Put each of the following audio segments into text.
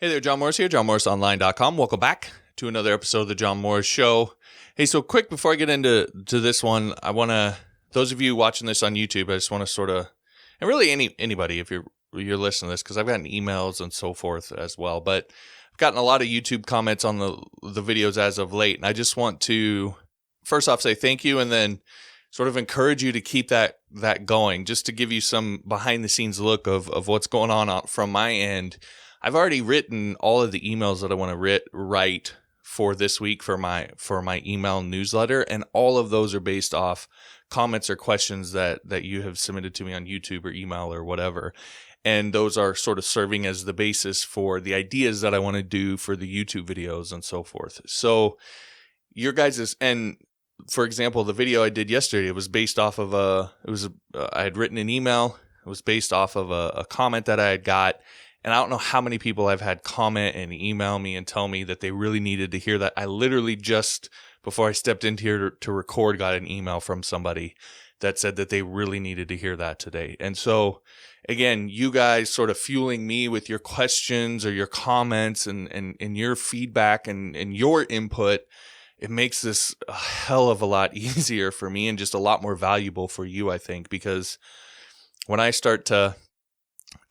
Hey there, John Morris here, johnmorrisonline.com. Welcome back to another episode of the John Morris Show. Hey, so quick before I get into this one, I want to, those of you watching this on YouTube, I just want to sort of, and really anybody if you're listening to this, because I've gotten emails and so forth as well, but I've gotten a lot of YouTube comments on the videos as of late, and I just want to first off say thank you, and then sort of encourage you to keep that going, just to give you some behind the scenes look of what's going on from my end. I've already written all of the emails that I want to write for this week for my email newsletter, and all of those are based off comments or questions that you have submitted to me on YouTube or email or whatever. And those are sort of serving as the basis for the ideas that I want to do for the YouTube videos and so forth. So your guys' and for example, the video I did yesterday, it was based off of I had written an email. It was based off of a comment that I had got. And I don't know how many people I've had comment and email me and tell me that they really needed to hear that. I literally just, before I stepped into here to record, got an email from somebody that said that they really needed to hear that today. And so, again, you guys sort of fueling me with your questions or your comments and your feedback and your input, it makes this a hell of a lot easier for me and just a lot more valuable for you, I think, because when I start to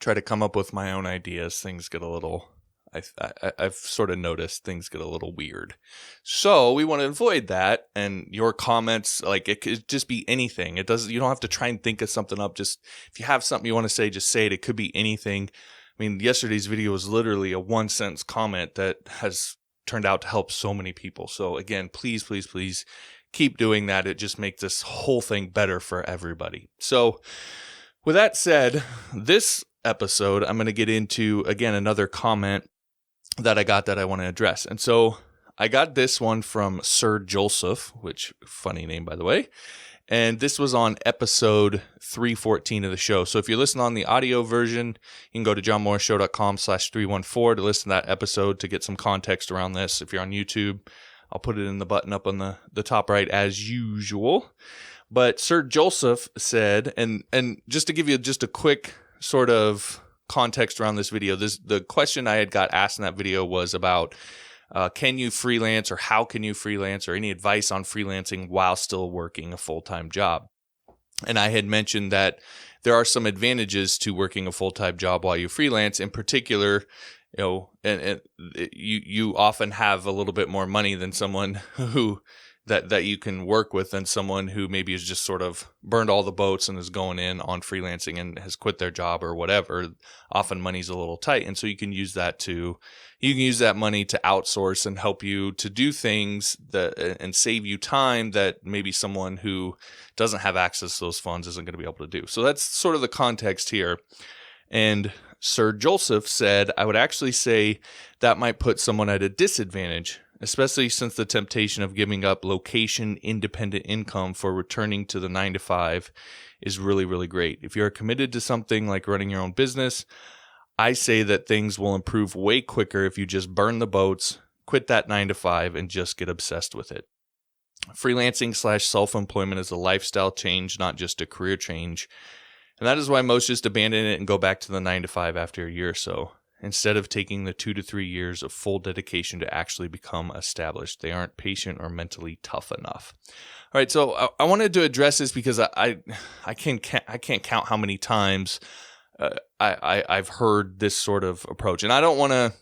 try to come up with my own ideas, things get a little, I've sort of noticed things get a little weird. So we want to avoid that. And your comments, like it could just be anything. You don't have to try and think of something up. Just if you have something you want to say, just say it. It could be anything. I mean, yesterday's video was literally a 1 sentence comment that has turned out to help so many people. So again, please, please, please keep doing that. It just makes this whole thing better for everybody. So with that said, this episode, I'm going to get into, again, another comment that I got that I want to address. And so I got this one from Sir Joseph, which funny name, by the way. And this was on episode 314 of the show. So if you listen on the audio version, you can go to johnmorrisshow.com/314 to listen to that episode to get some context around this. If you're on YouTube, I'll put it in the button up on the top right as usual. But Sir Joseph said, and just to give you just a quick sort of context around this video, the question I had got asked in that video was about can you freelance, or how can you freelance, or any advice on freelancing while still working a full-time job. And I had mentioned that there are some advantages to working a full-time job while you freelance. In particular, and you often have a little bit more money than someone who that you can work with than someone who maybe has just sort of burned all the boats and is going in on freelancing and has quit their job or whatever. Often money's a little tight. And so you can use that money to outsource and help you to do things and save you time that maybe someone who doesn't have access to those funds isn't going to be able to do. So that's sort of the context here. And Sir Joseph said, I would actually say that might put someone at a disadvantage, especially since the temptation of giving up location-independent income for returning to the 9-to-5 is really, really great. If you're committed to something like running your own business, I say that things will improve way quicker if you just burn the boats, quit that 9-to-5, and just get obsessed with it. Freelancing/self-employment is a lifestyle change, not just a career change. And that is why most just abandon it and go back to the 9-to-5 after a year or so, instead of taking the 2 to 3 years of full dedication to actually become established. They aren't patient or mentally tough enough. All right, so I wanted to address this because I can't count how many times I've heard this sort of approach. And I don't want to,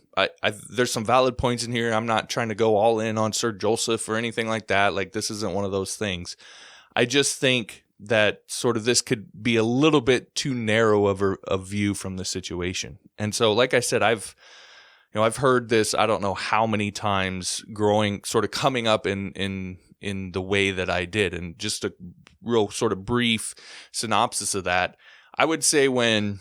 there's some valid points in here. I'm not trying to go all in on Sir Joseph or anything like that. Like, this isn't one of those things. I just think that sort of this could be a little bit too narrow of a view from the situation. And so, like I said, I've heard this, I don't know how many times coming up in the way that I did. And just a real sort of brief synopsis of that, I would say during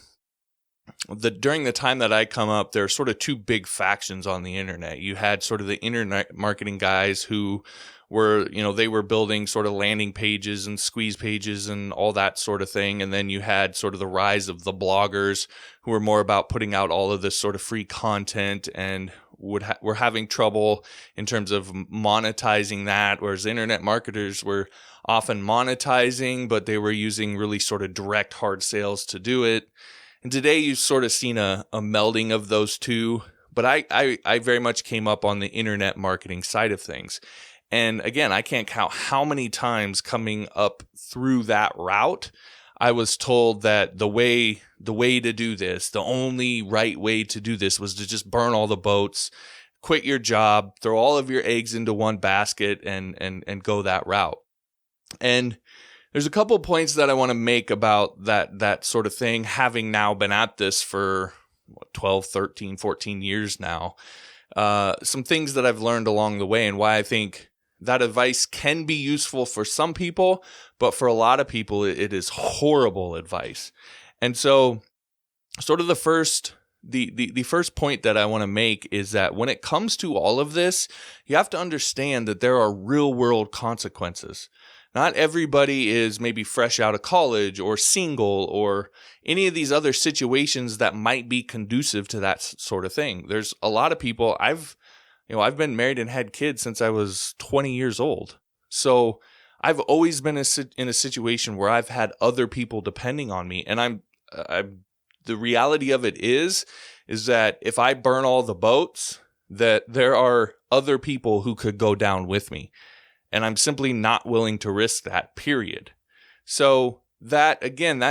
the time that I come up, there are sort of two big factions on the internet. You had sort of the internet marketing guys who were, they were building sort of landing pages and squeeze pages and all that sort of thing. And then you had sort of the rise of the bloggers who were more about putting out all of this sort of free content and were having trouble in terms of monetizing that, whereas internet marketers were often monetizing, but they were using really sort of direct hard sales to do it. And today you've sort of seen a melding of those two, But I very much came up on the internet marketing side of things. And again, I can't count how many times coming up through that route, I was told that the way to do this, the only right way to do this was to just burn all the boats, quit your job, throw all of your eggs into one basket and go that route. And there's a couple points that I want to make about that sort of thing, having now been at this for 12, 13, 14 years now. Some things that I've learned along the way and why I think that advice can be useful for some people, but for a lot of people, it is horrible advice. And so sort of the first point that I want to make is that when it comes to all of this, you have to understand that there are real world consequences. Not everybody is maybe fresh out of college or single or any of these other situations that might be conducive to that sort of thing. There's a lot of people. I've been married and had kids since I was 20 years old. So I've always been in a situation where I've had other people depending on me. And the reality of it is that if I burn all the boats, that there are other people who could go down with me. And I'm simply not willing to risk that, period. So that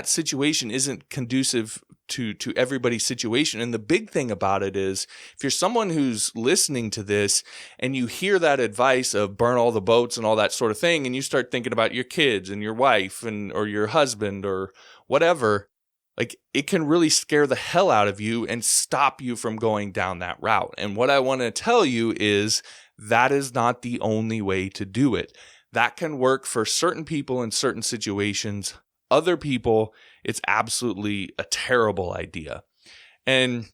situation isn't conducive to everybody's situation. And the big thing about it is, if you're someone who's listening to this and you hear that advice of burn all the boats and all that sort of thing, and you start thinking about your kids and your wife or your husband or whatever, like, it can really scare the hell out of you and stop you from going down that route. And what I want to tell you is that is not the only way to do it. That can work for certain people in certain situations. Other people, it's absolutely a terrible idea. And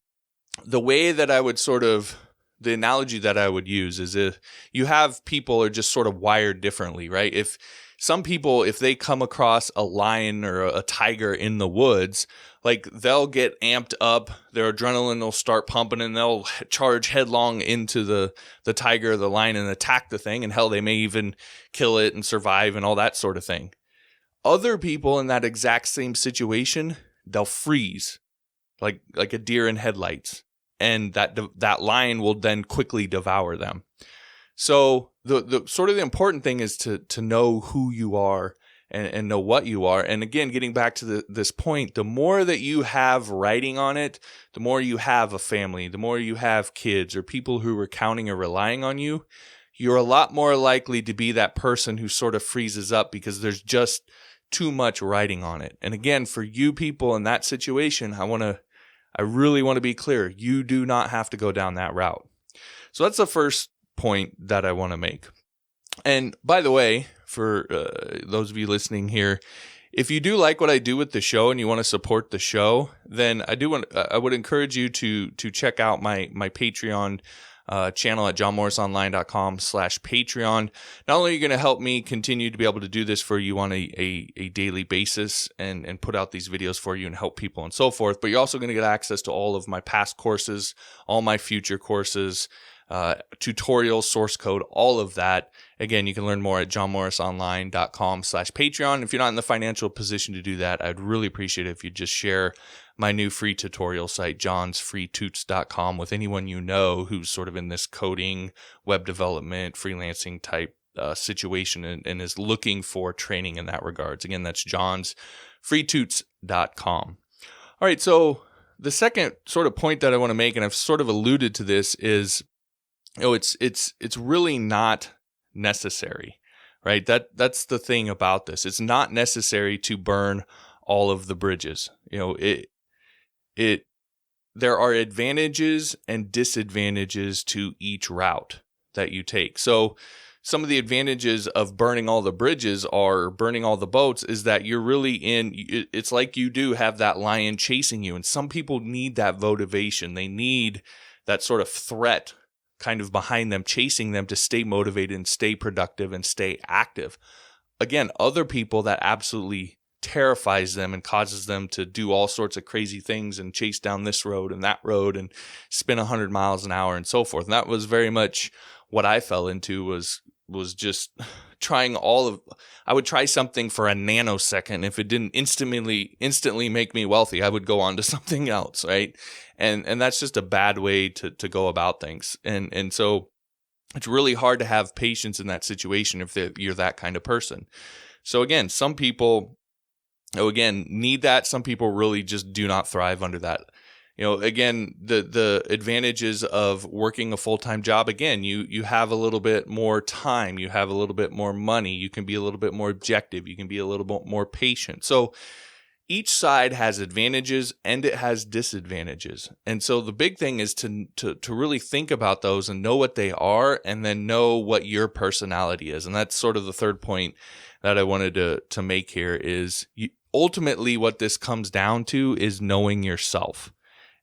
the way that I would the analogy that I would use is, if you have people are just sort of wired differently, right? If some people, if they come across a lion or a tiger in the woods, like, they'll get amped up, their adrenaline will start pumping, and they'll charge headlong into the tiger or the lion and attack the thing. And hell, they may even kill it and survive and all that sort of thing. Other people in that exact same situation, they'll freeze like a deer in headlights, and that lion will then quickly devour them. So the sort of the important thing is to know who you are and know what you are. And again, getting back to this point, the more that you have writing on it, the more you have a family, the more you have kids or people who are counting or relying on you, you're a lot more likely to be that person who sort of freezes up because there's just too much writing on it. And again, for you people in that situation, I really want to be clear. You do not have to go down that route. So that's the first point that I want to make. And by the way, for those of you listening here, if you do like what I do with the show and you want to support the show, then I would encourage you to check out my Patreon channel at johnmorrisonline.com/Patreon. Not only are you going to help me continue to be able to do this for you on a daily basis and put out these videos for you and help people and so forth, but you're also going to get access to all of my past courses, all my future courses, tutorials, source code, all of that. Again, you can learn more at johnmorrisonline.com/Patreon. If you're not in the financial position to do that, I'd really appreciate it if you just share my new free tutorial site, johnsfreetoots.com, with anyone you know who's sort of in this coding, web development, freelancing type situation and is looking for training in that regards. Again, that's johnsfreetoots.com. All right, so the second sort of point that I want to make, and I've sort of alluded to this, is it's really not necessary, right? That's the thing about this. It's not necessary to burn all of the bridges. There are advantages and disadvantages to each route that you take. So some of the advantages of burning all the bridges or burning all the boats is that you're really it's like you do have that lion chasing you. And some people need that motivation. They need that sort of threat kind of behind them, chasing them to stay motivated and stay productive and stay active. Again, other people, that absolutely terrifies them and causes them to do all sorts of crazy things and chase down this road and that road and spin 100 miles an hour and so forth. And that was very much what I fell into, was was just I would try something for a nanosecond. If it didn't instantly make me wealthy, I would go on to something else, right? And that's just a bad way to go about things. And so it's really hard to have patience in that situation if you're that kind of person. So again, some people, need that. Some people really just do not thrive under that. Again, the advantages of working a full-time job, again, you have a little bit more time, you have a little bit more money, you can be a little bit more objective, you can be a little bit more patient. So each side has advantages and it has disadvantages. And so the big thing is to really think about those and know what they are, and then know what your personality is. And that's sort of the third point that I wanted to make here is ultimately what this comes down to is knowing yourself.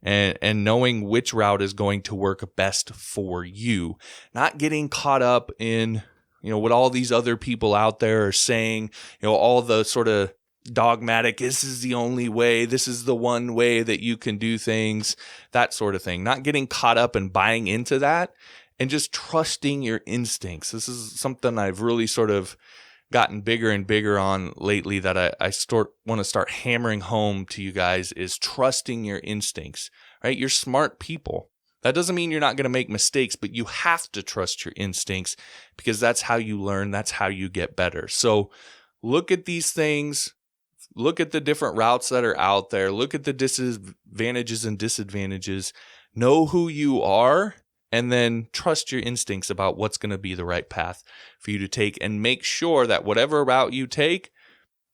And knowing which route is going to work best for you, not getting caught up in, what all these other people out there are saying, all the sort of dogmatic, this is the only way, this is the one way that you can do things, that sort of thing. Not getting caught up and buying into that, and just trusting your instincts. This is something I've really sort of gotten bigger and bigger on lately that I want to start hammering home to you guys is trusting your instincts, right? You're smart people. That doesn't mean you're not going to make mistakes, but you have to trust your instincts because that's how you learn. That's how you get better. So look at these things. Look at the different routes that are out there. Look at the disadvantages and disadvantages. Know who you are, and then trust your instincts about what's going to be the right path for you to take, and make sure that whatever route you take,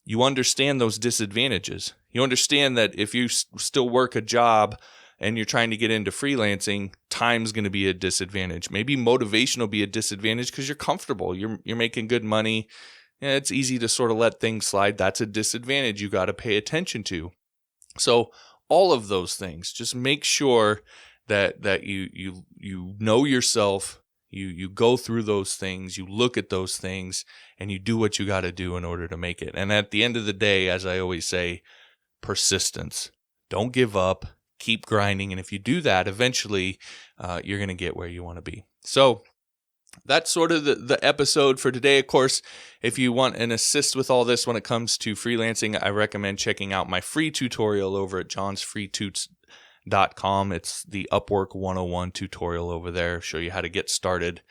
you understand those disadvantages. You understand that if you still work a job and you're trying to get into freelancing, time's going to be a disadvantage. Maybe motivation will be a disadvantage because you're comfortable. You're making good money. And it's easy to sort of let things slide. That's a disadvantage you got to pay attention to. So all of those things, just make sure that you know yourself, you go through those things, you look at those things, and you do what you got to do in order to make it. And at the end of the day, as I always say, persistence. Don't give up. Keep grinding. And if you do that, eventually you're going to get where you want to be. So that's sort of the episode for today. Of course, if you want an assist with all this when it comes to freelancing, I recommend checking out my free tutorial over at johnsfreetoots.com. It's the Upwork 101 tutorial over there. Show you how to get started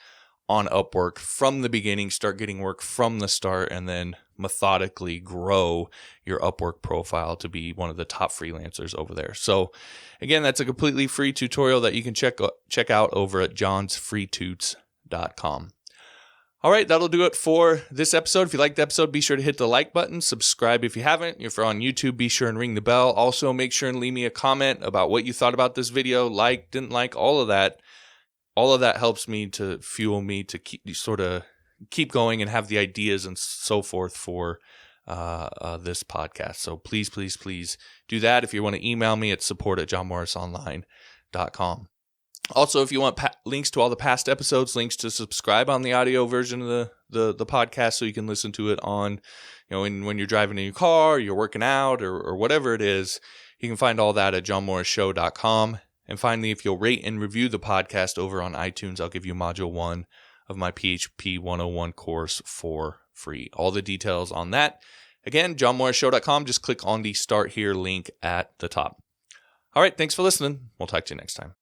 on Upwork from the beginning, start getting work from the start, and then methodically grow your Upwork profile to be one of the top freelancers over there. So again, that's a completely free tutorial that you can check out over at johnsfreetoots.com. All right, that'll do it for this episode. If you liked the episode, be sure to hit the like button, subscribe if you haven't. If you're on YouTube, be sure and ring the bell. Also, make sure and leave me a comment about what you thought about this video, like, didn't like, all of that. All of that helps me to fuel me to keep going and have the ideas and so forth for this podcast. So please, please, please do that. If you want to email me, it's support@johnmorrisonline.com. Also, if you want links to all the past episodes, links to subscribe on the audio version of the podcast so you can listen to it on, when you're driving in your car, you're working out, or whatever it is, you can find all that at johnmorrisshow.com. And finally, if you'll rate and review the podcast over on iTunes, I'll give you Module 1 of my PHP 101 course for free. All the details on that. Again, johnmorrisshow.com. Just click on the Start Here link at the top. All right, thanks for listening. We'll talk to you next time.